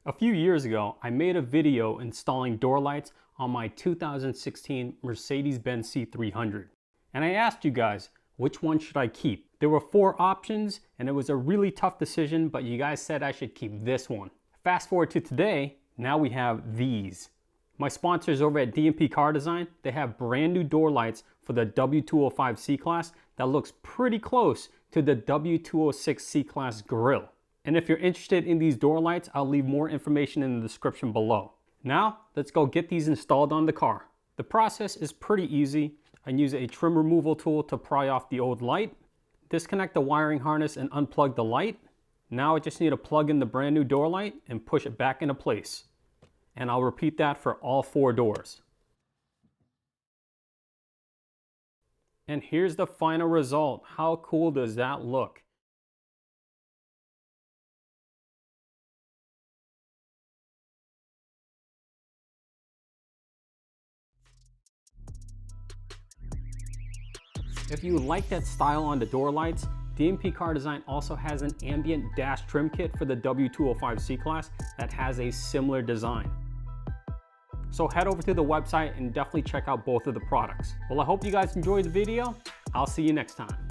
A few years ago, I made a video installing door lights on my 2016 Mercedes-Benz C300. And I asked you guys, which one should I keep? There were 4 options and it was a really tough decision, but you guys said I should keep this one. Fast forward to today, now we have these. My sponsors over at DMP Car Design, they have brand new door lights for the W205 C-Class that looks pretty close to the W206 C-Class grille. And if you're interested in these door lights, I'll leave more information in the description below. Now, let's go get these installed on the car. The process is pretty easy. I use a trim removal tool to pry off the old light, disconnect the wiring harness and unplug the light. Now I just need to plug in the brand new door light and push it back into place. And I'll repeat that for all 4 doors. And here's the final result. How cool does that look? If you like that style on the door lights, DMP Car Design also has an ambient dash trim kit for the W205 C-Class that has a similar design. So head over to the website and definitely check out both of the products. Well, I hope you guys enjoyed the video. I'll see you next time.